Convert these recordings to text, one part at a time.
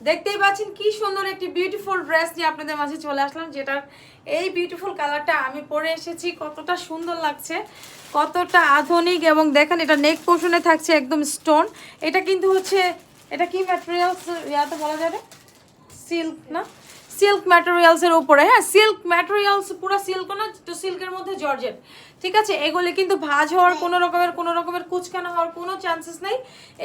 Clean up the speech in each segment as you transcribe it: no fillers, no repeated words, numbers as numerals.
দেখতেই পাচ্ছেন কি সুন্দর একটি বিউটিফুল ড্রেস নিয়ে আপনাদের মাঝে চলে আসলাম, যেটার এই বিউটিফুল কালারটা আমি পরে এসেছি। কতটা সুন্দর লাগছে, কতটা আধুনিক। এবং দেখেন এটা নেক পোর্শনে থাকছে একদম স্টোন। এটা কিন্তু হচ্ছে, এটা কি ম্যাটেরিয়ালস ইয়াতে বলা যাবে, সিল্ক না, সিল্ক ম্যাটেরিয়ালসের উপরে। হ্যাঁ, সিল্ক ম্যাটেরিয়ালস, পুরো সিল্ক না তো, সিল্কের মধ্যে জর্জেট। ঠিক আছে, এগুলি কিন্তু ভাঁজ হওয়ার কোনো রকমের কুচকানো হওয়ার কোনো চান্সেস নেই।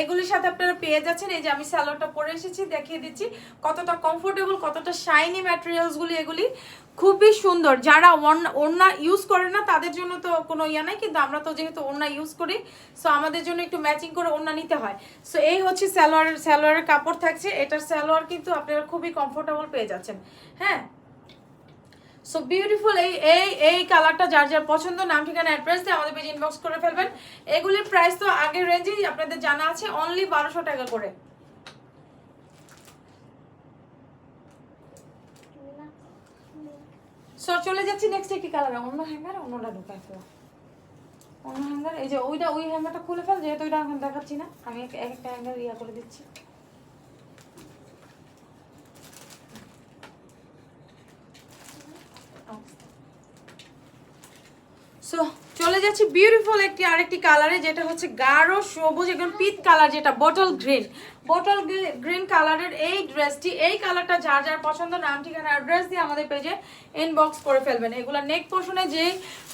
এগুলির সাথে আপনারা পেয়ে যাচ্ছেন, এই যে আমি স্যালোয়ারটা পরে এসেছি, দেখিয়ে দিচ্ছি কতটা কমফোর্টেবল, কতটা শাইনি ম্যাটেরিয়ালসগুলি। এগুলি খুবই সুন্দর। যারা ওড়না ইউজ করে না তাদের জন্য তো কোনো ইয়া নাই, কিন্তু আমরা তো যেহেতু ওড়না ইউজ করি, সো আমাদের জন্য একটু ম্যাচিং করে ওড়না নিতে হয়। সো এই হচ্ছে স্যালোয়ারের কাপড় থাকছে। এটার স্যালোয়ার কিন্তু আপনারা খুবই কমফোর্টেবল পেয়ে যাচ্ছেন। হ্যাঁ, সো বিউটিফুল। এই এই এই কালারটা যার যার পছন্দ, নাম ঠিকানা অ্যাড্রেস দিয়ে আমাদের পেজ ইনবক্স করে ফেলবেন। এগুলির প্রাইস তো আগের রেঞ্জেই আপনাদের জানা আছে, অনলি 1200 টাকা করে। সো চলে যাচ্ছি নেক্সট একটি কালার। অন্য হ্যাঙ্গার, অন্যটা ঢুকায় ফেলা, অন্য হ্যাঙ্গার। এই যে ওইটা, ওই হ্যাঙ্গারটা খুলে ফেল, যেহেতু ওইটা এখন দেখাচ্ছি না, আমি একটা হ্যাঙ্গার ইয়া করে দিচ্ছি। সো চলে যাচ্ছি বিউটিফুল একটি আরেকটি কালারে, যেটা হচ্ছে গাঢ় সবুজ, একদম পিচ কালার, যেটা বটল গ্রিন কালারের এই ড্রেসটি। এই কালারটা যার যার পছন্দ, নাম ঠিকানা অ্যাড্রেস দিয়ে আমাদের পেজে ইনবক্স করে ফেলবেন। এগুলো নেক পোর্শনে যে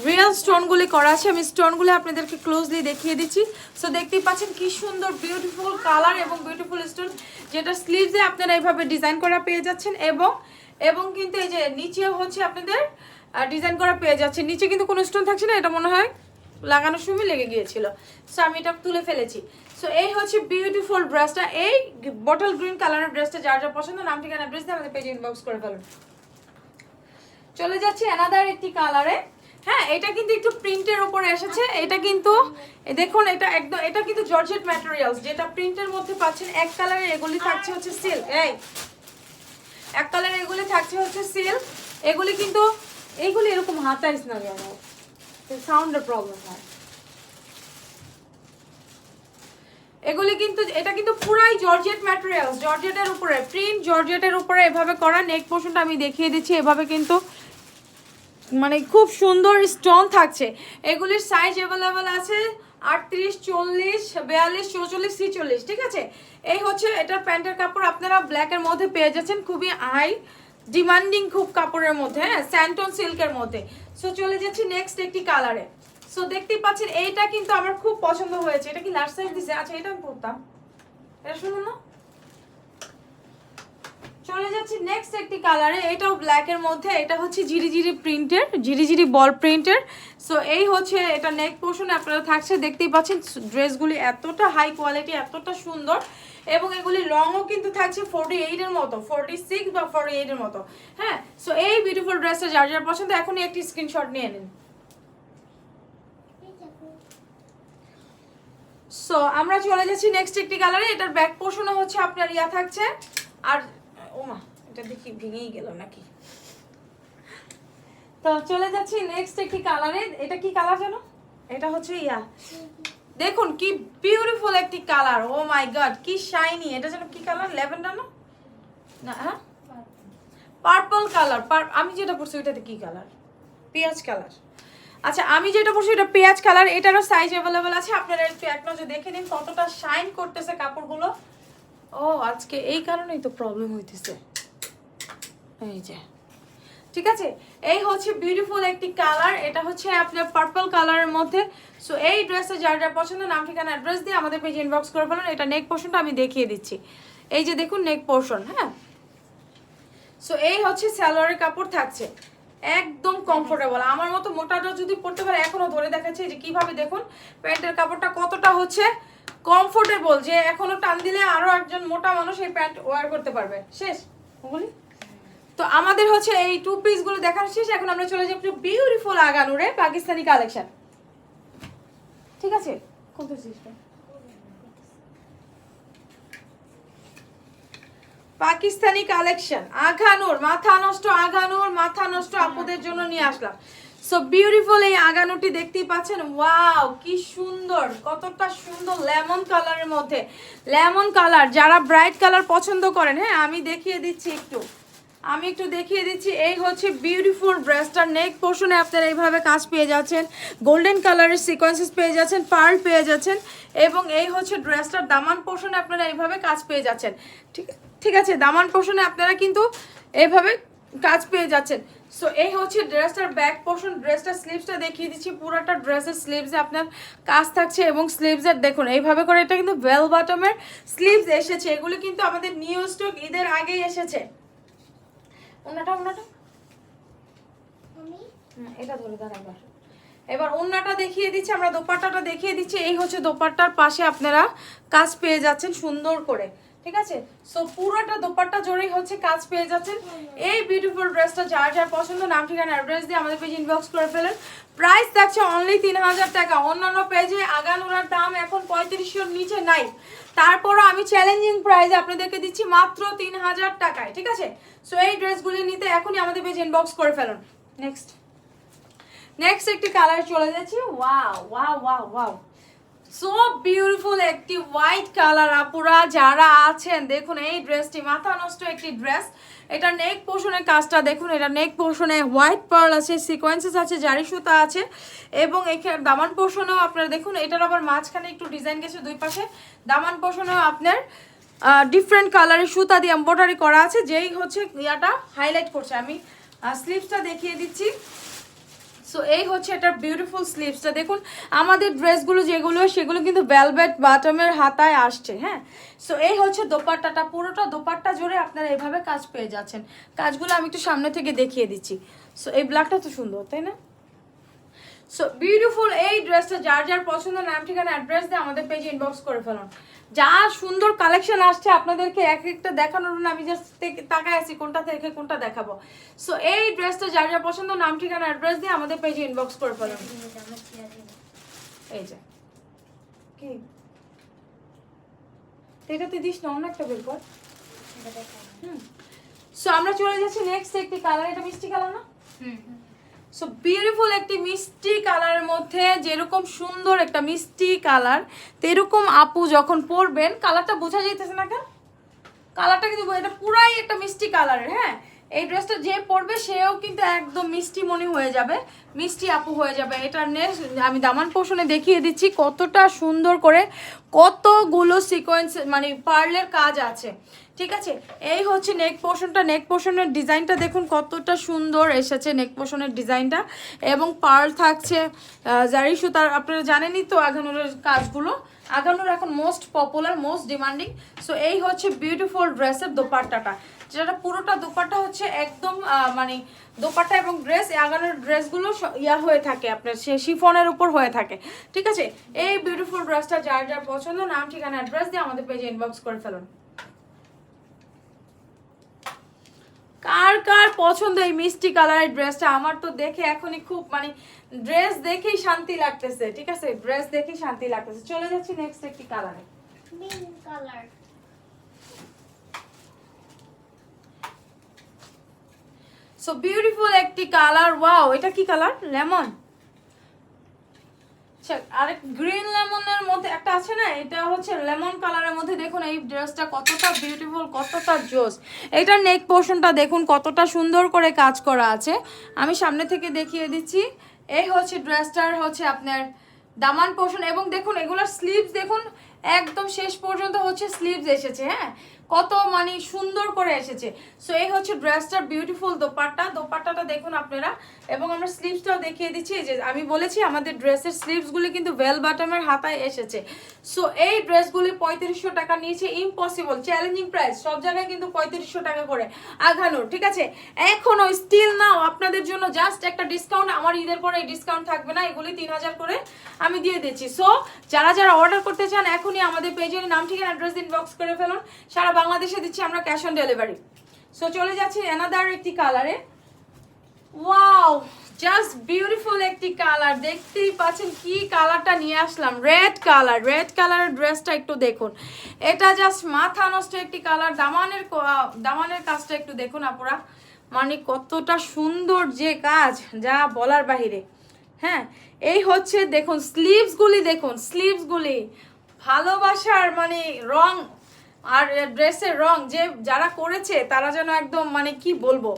রিয়েল স্টোনগুলি করা আছে, আমি স্টোনগুলি আপনাদেরকে ক্লোজলি দেখিয়ে দিচ্ছি। সো দেখতেই পাচ্ছেন কি সুন্দর বিউটিফুল কালার এবং বিউটিফুল স্টোন, যেটা স্লিভসে আপনারা এইভাবে ডিজাইন করা পেয়ে যাচ্ছেন। এবং কিন্তু এই যে নিচেও হচ্ছে আপনাদের ডিজাইন করা পেয়ে যাচ্ছে। নিচে কিন্তু কোনো স্টোন থাকছে না, এটা মনে হয় লাগানোর সময় লেগে গিয়েছিল। সো আমি এটা তুলে ফেলেছি। সো এই হচ্ছে বিউটিফুল ড্রেসটা। এই বটল গ্রিন কালারের ড্রেসটা যার যার পছন্দ, নাম ঠিকানা অ্যাড্রেস দিয়ে আমাদের পেজে ইনবক্স করে ফেলুন। চলে যাচ্ছি অ্যানাদার একটি কালারে। হ্যাঁ, এটা কিন্তু একটু প্রিন্টের উপরে এসেছে। এটা কিন্তু দেখুন, এটা একদম, এটা কিন্তু জর্জেট ম্যাটেরিয়ালস, যেটা প্রিন্টের মধ্যে পাচ্ছেন। এক কালারের এগুলি থাকছে হচ্ছে সিল্ক। এক কালারের এগুলি থাকছে হচ্ছে সিল্ক। এগুলি কিন্তু, এইগুলি এরকম হাতাইস না যেন, সাউন্ডের প্রবলেম হয়। এগুলি কিন্তু, এটা কিন্তু পুরাই জর্জেট ম্যাটেরিয়ালস, জর্জেটের উপরে প্রিন্ট, জর্জেটের উপরে এভাবে করা। নেক পোর্শনটা আমি দেখিয়ে দিচ্ছি, এভাবে কিন্তু মানে খুব সুন্দর স্টোন থাকছে। এগুলির সাইজ অ্যাভেলেবেল আছে 38, 40, 42, 44, 46। ঠিক আছে, এই হচ্ছে এটার প্যান্টের কাপড়। আপনারা ব্ল্যাকের মধ্যে পেয়ে যাচ্ছেন, খুবই হাই ডিমান্ডিং খুব কাপড়ের মধ্যে, হ্যাঁ, স্যান্টন সিল্কের মধ্যে। সো চলে যাচ্ছি নেক্সট একটি কালারে। সো দেখতেই পাচ্ছেন, এইটা কিন্তু আমার খুব পছন্দ হয়েছে। এটা কি লার্জ সাইজ দিছে? আচ্ছা, এটা আমি পরতাম। এটা শুনুন না, চলে যাচ্ছি নেক্সট একটি কালারে। এটাও ব্ল্যাকের মধ্যে। এটা হচ্ছে ঝিরিঝিরি প্রিন্টের, ঝিরিঝিরি বল প্রিন্টের। সো এই হচ্ছে এটা নেক পোর্শনে আপনারা থাকছে। দেখতেই পাচ্ছেন ড্রেসগুলি এতটা হাই কোয়ালিটি, এতটা সুন্দর। এবং এগুলি লংও কিন্তু থাকছে 48 এর মতো, 46 বা 48 এর মতো। হ্যাঁ, সো এই বিউটিফুল ড্রেসটা যার যার পছন্দ, এখনই একটি স্ক্রিনশট নিয়ে নিন। সো আমরা চলে যাচ্ছি নেক্সট একটি কালারে। এটার ব্যাক পোর্শনও হচ্ছে আপনার ইয়া থাকছে। আর ওমা, এটা দেখি ভেঙেই গেল নাকি। তো চলে যাচ্ছি নেক্সট একটি কালারে। এটা কি কালার জানো? এটা হচ্ছে ইয়া, দেখুন কি বিউটিফুল একটি কালার। ও মাই গড, কি শাইনি। এটা যেন কি কালার, ল্যাভেন্ডার না? না, হ্যাঁ, পার্পল কালার। আমি যেটা পরছি ওইটাতে কি কালার? পেঁয়াজ কালার। আচ্ছা, আমি যেটা পরছি এটা পেঁয়াজ কালার। এটারও সাইজ অ্যাভেলেবেল আছে, আপনারা একটু এক নজর দেখে নিন কতটা শাইন করতেছে কাপড়গুলো। ও, আজকে এই কারণেই তো প্রবলেম হইতেছে। এই যে, ঠিক আছে, এই হচ্ছে বিউটিফুল একটি কালার। এটা হচ্ছে আপনার পার্পল কালারের মধ্যে। সো এই ড্রেসটা যার যার পছন্দ, নাম ঠিকানা অ্যাড্রেস দিয়ে আমাদের পেজে ইনবক্স করে ফেলুন। এটা নেক পোর্শনটা আমি দেখিয়ে দিচ্ছি। এই যে দেখুন নেক পোর্শন। হ্যাঁ, সো এই হচ্ছে সালোয়ারের কাপড় থাকছে, একদম কমফোর্টেবল। আমার মতো মোটাটা যদি পরতে পারে, এখনো ধরে দেখাচ্ছে যে কিভাবে, দেখুন প্যান্টের কাপড়টা কতটা হচ্ছে কমফোর্টেবল, যে এখনো টান দিলে আরো একজন মোটা মানুষ এই প্যান্ট ওয়ার করতে পারবে। শেষ ওগুলি। তো আমাদের হচ্ছে এই টু পিস গুলো দেখানো শেষ। এখন আমরা চলে যাবো বিউটিফুল আগানুরে পাকিস্তানি কালেকশন। ঠিক আছে, খুলতেছিস? পাকিস্তানি কালেকশন আঘানুর, মাথা নষ্ট আঘানুর, মাথা নষ্ট আপুদের জন্য নিয়ে আসলাম। সো বিউটিফুল এই আগানোটি দেখতেই পাচ্ছেন, ওয়াও কি সুন্দর, কতটা সুন্দর লেমন কালারের মধ্যে। লেমন কালার যারা ব্রাইট কালার পছন্দ করেন, হ্যাঁ আমি দেখিয়ে দিচ্ছি একটু দেখিয়ে দিচ্ছি। এই হচ্ছে বিউটিফুল ড্রেসটার নেক পোর্শনে আপনারা এইভাবে কাজ পেয়ে যাচ্ছেন, গোল্ডেন কালারের সিকোয়েন্সেস পেয়ে যাচ্ছেন, পার্ল পেয়ে যাচ্ছেন, এবং এই হচ্ছে ড্রেসটার দামান পোর্শনে আপনারা এইভাবে কাজ পেয়ে যাচ্ছেন। ঠিক আছে, দামান পোর্শনে আপনারা কিন্তু এইভাবে কাজ পেয়ে যাচ্ছেন। সো এই হচ্ছে ড্রেসটার ব্যাক পোর্শন। ড্রেসটার স্লিভসটা দেখিয়ে দিচ্ছি, পুরোটা ড্রেসের স্লিভসে আপনার কাজ থাকছে, এবং স্লিভসের দেখুন এইভাবে করে এটা কিন্তু বেল বটমের স্লিভস এসেছে। এগুলো কিন্তু আমাদের নিউ স্টক, ঈদের আগেই এসেছে। ওন্নাটা এটা ধরে দাঁড়াবো। এবার ওন্নাটা দেখিয়ে দিচ্ছি, আমরা দোপাট্টাটা দেখিয়ে দিচ্ছি। এই হচ্ছে দোপাট্টার পাশে আপনারা কাজ পেয়ে যাচ্ছেন সুন্দর করে, ঠিক আছে। সো পুরোটা দোপাট্টা জোরেই হচ্ছে কাজ পেয়ে যাচ্ছেন। এই বিউটিফুল ড্রেসটা যার যার পছন্দ নাম ঠিকানা অ্যাড্রেস দিয়ে আমাদের পেজে ইনবক্স করে ফেলেন। প্রাইস থাকছে অনলি 3000 টাকা। অন্যান্য পেজে আগানোর দাম এখন 3500-র নিচে নাই, তারপরও আমি চ্যালেঞ্জিং প্রাইসে আপনাদেরকে দিচ্ছি মাত্র 3000 টাকায়, ঠিক আছে। সো এই ড্রেসগুলি নিতে এখনই আমাদের পেজে ইনবক্স করে ফেলুন। নেক্সট একটি কালার চলে যাচ্ছি। Wow wow wow wow, so beautiful একটি হোয়াইট কালার। আপুরা যারা আছেন দেখুন এই ড্রেসটি মাথা নষ্ট একটি ড্রেস। এটা নেক পোর্শনের কাজটা দেখুন, এটা নেক পোর্শনে হোয়াইট পার্ল আছে, সিকোয়েন্সেস আছে, জারি সুতা আছে, এবং এখানে দামান পোর্শনেও আপনারা দেখুন এটার আবার মাঝখানে একটু ডিজাইন গেছে দুই পাশে। দামান পোর্শনেও আপনার ডিফারেন্ট কালারের সুতা দিয়ে এমব্রয়ডারি করা আছে, যেই হচ্ছে ইয়াটা হাইলাইট করছে। আমি স্লিভসটা দেখিয়ে দিচ্ছি। সো এই হচ্ছে এটার বিউটিফুল স্লিভসটা দেখুন। আমাদের ড্রেসগুলো যেগুলো সেগুলো কিন্তু ভেলভেট বাটমের হাতায় আসছে, হ্যাঁ। সো এই হচ্ছে দোপাট্টাটা, পুরোটা দোপাট্টা জুড়ে আপনারা এইভাবে কাজ পেয়ে যাচ্ছেন। কাজগুলো আমি একটু সামনে থেকে দেখিয়ে দিচ্ছি। সো এই ব্ল্যাকটা তো সুন্দর, তাই না? সো বিউটিফুল এই ড্রেসটা যার যার পছন্দ নাম ঠিকানা অ্যাড্রেস দিয়ে আমাদের পেজে ইনবক্স করে ফেলুন। যা সুন্দর কালেকশন আসছে আপনাদেরকে এক একটা দেখানোর জন্য আমি জাস্ট তাকায় আছি কোনটা থেকে কোনটা দেখাবো। সো এই ড্রেসটা যার যার পছন্দ নাম ঠিকানা অ্যাড্রেস দিয়ে আমাদের পেজে ইনবক্স করে ফেলুন। এই যে কি এটা তুই দিস না, অন্য একটা বের কর। সো আমরা চলে যাচ্ছি নেক্সট একটি কালার। এটা মিষ্টি কালার না? সো বিউটিফুল একটি মিষ্টি কালারের মধ্যে, যেরকম সুন্দর একটা মিষ্টি কালার তেরকম আপু যখন পরবেন, কালারটা বোঝা যাইতেছে না কেন? কালারটা কিন্তু এটা পুরাই একটা মিষ্টি কালারের, হ্যাঁ। এই ড্রেসটা যে পরবে সেও কিন্তু একদম মিষ্টি মনে হয়ে যাবে, মিষ্টি আপু হয়ে যাবে। এটার নেক্সট আমি দামান পোর্শনে দেখিয়ে দিচ্ছি কতটা সুন্দর করে কতগুলো সিকোয়েন্স মানে পার্লের কাজ আছে, ঠিক আছে। এই হচ্ছে নেক পোর্শনটা। নেক পোর্শনের ডিজাইনটা দেখুন কতটা সুন্দর এসেছে নেক পোর্শনের ডিজাইনটা, এবং পার্ল থাকছে জারি সুতার। আপনারা জানেনই তো আগানোর কাজগুলো, আগানোর এখন most popular, most demanding. So এই হচ্ছে বিউটিফুল ড্রেসের দোপাট্টাটা, যেটা পুরোটা দোপাট্টা হচ্ছে একদম মানে দোপাট্টা এবং ড্রেস, আগানোর ড্রেসগুলো ইয়া হয়ে থাকে আপনার সে শিফনের উপর হয়ে থাকে, ঠিক আছে। এই বিউটিফুল ড্রেসটা যার যার পছন্দ নাম ঠিকানা অ্যাড্রেস দিয়ে আমাদের পেজে ইনবক্স করে ফেলুন। কার কার পছন্দ এই মিষ্টি কালারের ড্রেসটা? আমার তো দেখে এখনই খুব মানে ড্রেস দেখেই শান্তি লাগতেছে, ঠিক আছে, ড্রেস দেখেই শান্তি লাগতেছে। চলে যাচ্ছি নেক্সট একটি কালারে। Pink colour. সো বিউটিফুল একটি কালার। ওয়াও, এটা কি কালার? লেমন। আরেক গ্রিন লেমনের মধ্যে একটা আছে না, এটা হচ্ছে লেমন কালারের মধ্যে। দেখুন এই ড্রেসটা কতটা বিউটিফুল, কতটা জোস। এটার নেক পোর্শনটা দেখুন কতটা সুন্দর করে কাজ করা আছে। আমি সামনে থেকে দেখিয়ে দিচ্ছি। এই হচ্ছে ড্রেসটার হচ্ছে আপনার দামান পোর্শন, এবং দেখুন এগুলোর স্লিভস দেখুন একদম শেষ পর্যন্ত হচ্ছে স্লিভস এসেছে, হ্যাঁ, কত মানে সুন্দর করে এসেছে। সো এই হচ্ছে ড্রেসটার বিউটিফুল দোপাট্টা। দোপাট্টাটা দেখুন আপনারা, এবং আমরা স্লিভসটাও দেখিয়ে দিচ্ছি। যে আমি বলেছি আমাদের ড্রেসের স্লিভসগুলি কিন্তু বেল বাটমের হাতায় এসেছে। সো এই ড্রেসগুলি 3500 টাকা নিয়েছে, ইম্পসিবল চ্যালেঞ্জিং প্রাইস। সব জায়গায় কিন্তু 3500 টাকা করে আঘানোর, ঠিক আছে। এখনো স্টিল নাও আপনাদের জন্য জাস্ট একটা ডিসকাউন্ট, আমার ঈদের পরে এই ডিসকাউন্ট থাকবে না, এগুলি 3000 করে আমি দিয়ে দিচ্ছি। সো যারা যারা অর্ডার করতে চান এখনই আমাদের পেজের নাম ঠিকানা অ্যাড্রেস ইনবক্স করে ফেলুন। সারা বাংলাদেশে দিচ্ছি আমরা ক্যাশ অন ডেলিভারি। সো চলে যাচ্ছি অ্যানাদার একটি কালারে। ওয়াও, জাস্ট বিউটিফুল একটি কালার। দেখতেই পাচ্ছেন কি কালারটা নিয়ে আসলাম, রেড কালার। রেড কালারের ড্রেসটা একটু দেখুন, এটা জাস্ট মাথা নষ্ট একটি কালার। দামানের কাজটা একটু দেখুন আপুরা, মানে কতটা সুন্দর যে কাজ, যা বলার বাহিরে। হ্যাঁ, এই হচ্ছে দেখুন স্লিভসগুলি, দেখুন স্লিভসগুলি ভালোবাসার মানে রং, আর ড্রেসের রং যে যারা করেছে তারা যেন একদম মানে কি বলবো।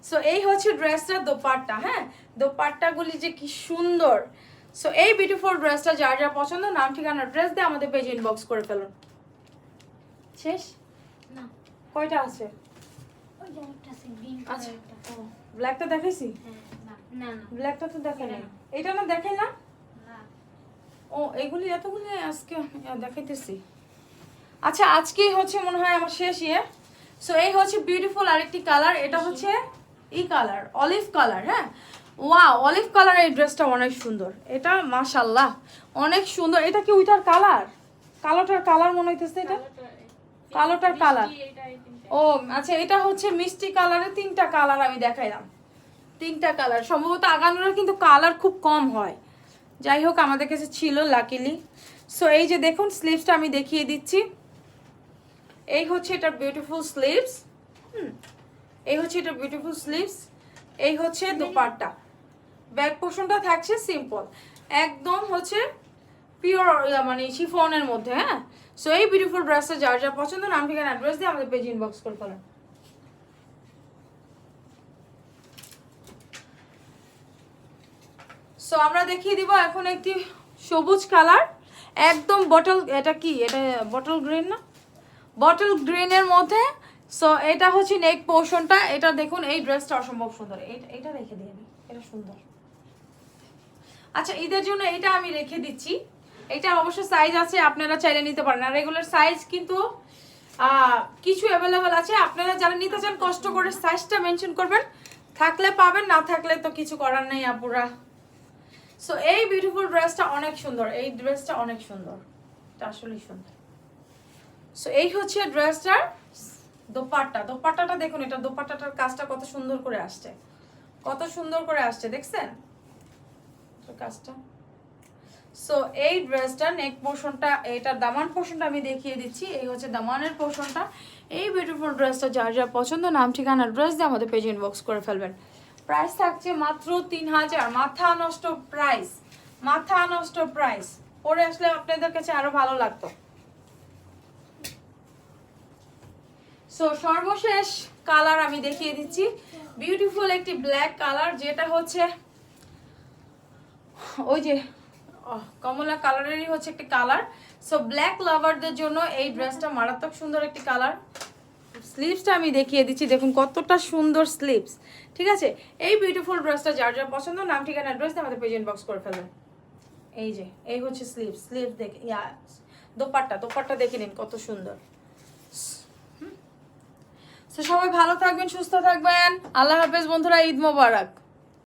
সো এই হচ্ছে ড্রেসটার দোপাট্টা। হ্যাঁ, দোপাট্টাগুলি যে কি সুন্দর। সো এই বিউটিফুল ড্রেসটা যার যা পছন্দ, নাম ঠিকানা ড্রেস দিয়ে আমাদের পেজে ইনবক্স করে ফেলুন। শেষ না, কয়টা আছে? ওই যে একটা আছে গ্রিন আচ্ছা, কালারটা। ব্ল্যাকটা দেখাইছি? না না না ব্ল্যাকটা তো দেখাই না। না। এটা না দেখাই না? না। ও এগুলি এতগুলি আজকে দেখাইতেছি। আচ্ছা, আজকে হচ্ছে মনে হয় আমার শেষ ইয়ে। সো এই হচ্ছে বিউটিফুল আরেকটি কালার, এটা হচ্ছে ই কালার, অলিভ কালার। হ্যাঁ, ওয়াও, অলিভ কালার। এই ড্রেসটা অনেক সুন্দর, এটা মাশাআল্লাহ অনেক সুন্দর। এটা কি ওইটার কালার? কালোটার কালার মনে হইতেছে এটা, কালোটার কালার। ও আচ্ছা, এটা হচ্ছে মিষ্টি কালারে তিনটা কালার আমি দেখাইলাম, তিনটা কালার। সম্ভবত আগানোরা কিন্তু কালার খুব কম হয়, যাই হোক আমাদের কাছে ছিল লাকিলি। সো এই যে দেখুন স্লিভসটা আমি দেখিয়ে দিচ্ছি। এই হচ্ছে এটা বিউটিফুল স্লিভস। এই হচ্ছে এটা বিউটিফুল স্লিভস। এই হচ্ছে দোপাট্টা। ব্যাক পোর্শনটা থাকছে সিম্পল, একদম হচ্ছে পিওর মানে শিফনের মধ্যে। হ্যাঁ, সো এই বিউটিফুল ড্রেসটা যার যা পছন্দ, নাম ঠিকানা অ্যাড্রেস দিয়ে আমাদের পেজ ইনবক্স করে ফেলেন। সো আমরা দেখিয়ে দিব এখন একটি সবুজ কালার, একদম বটল, এটা কি, এটা বটল গ্রিন না, বটল গ্রিনের মধ্যে। সো এটা হচ্ছে নেক পোর্শনটা। এটা দেখুন, এই ড্রেসটা অসম্ভব সুন্দর। এটা রেখে দিয়ে আমি, এটা সুন্দর। আচ্ছা, ঈদের জন্য এটা আমি রেখে দিচ্ছি। এটা অবশ্য সাইজ আছে, আপনারা চাইলে নিতে পারেন। আর রেগুলার সাইজ কিন্তু কিছু অ্যাভেলেবেল আছে, আপনারা যারা নিতে চান কষ্ট করে সাইজটা মেনশন করবেন, থাকলে পাবেন, না থাকলে তো কিছু করার নেই আপুরা। সো এই বিউটিফুল ড্রেসটা অনেক সুন্দর, এই ড্রেসটা অনেক সুন্দর, এটা আসলেই সুন্দর। সো এই হচ্ছে ড্রেসটার দোপাট্টা। দোপাট্টাটা দেখুন, এটা দোপাট্টাটার কাজটা কত সুন্দর করে আসছে, কত সুন্দর করে আসছে, দেখছেন কাজটা। সো এই ড্রেসটা নেক পোর্শনটা, এটা দামান পোর্শনটা আমি দেখিয়ে দিচ্ছি। এই হচ্ছে দামানের পোর্শনটা। এই বিউটিফুল ড্রেসটা যার যা পছন্দ, নাম ঠিকানা ড্রেস দিয়ে আমাদের পেজে ইনবক্স করে ফেলবেন। প্রাইস থাকছে মাত্র 3000। মাথা নষ্ট প্রাইস, মাথা নষ্ট প্রাইস। পরে আসলে আপনাদের কাছে আরো ভালো লাগতো। সো সর্বশেষ কালার আমি দেখিয়ে দিচ্ছি, বিউটিফুল একটি ব্ল্যাক কালার, যেটা হচ্ছে ওই যে কমলা কালারেরই হচ্ছে একটি কালার। সো ব্ল্যাক লাভারদের জন্য এই ড্রেসটা মারাত্মক সুন্দর একটি কালার। স্লিভসটা আমি দেখিয়ে দিচ্ছি, দেখুন কতটা সুন্দর স্লিভস। ঠিক আছে, এই বিউটিফুল ড্রেসটা যার যার পছন্দ, নাম ঠিকানা অ্যাড্রেস আমাদের পেজ ইনবক্স করে ফেলবেন। এই যে এই হচ্ছে স্লিভস, স্লিভ দেখে দোপাট্টা, দোপাট্টা দেখে নিন কত সুন্দর। সবাই ভালো থাকবেন, সুস্থ থাকবেন। আল্লাহ হাফেজ বন্ধুরা, ঈদ মোবারক।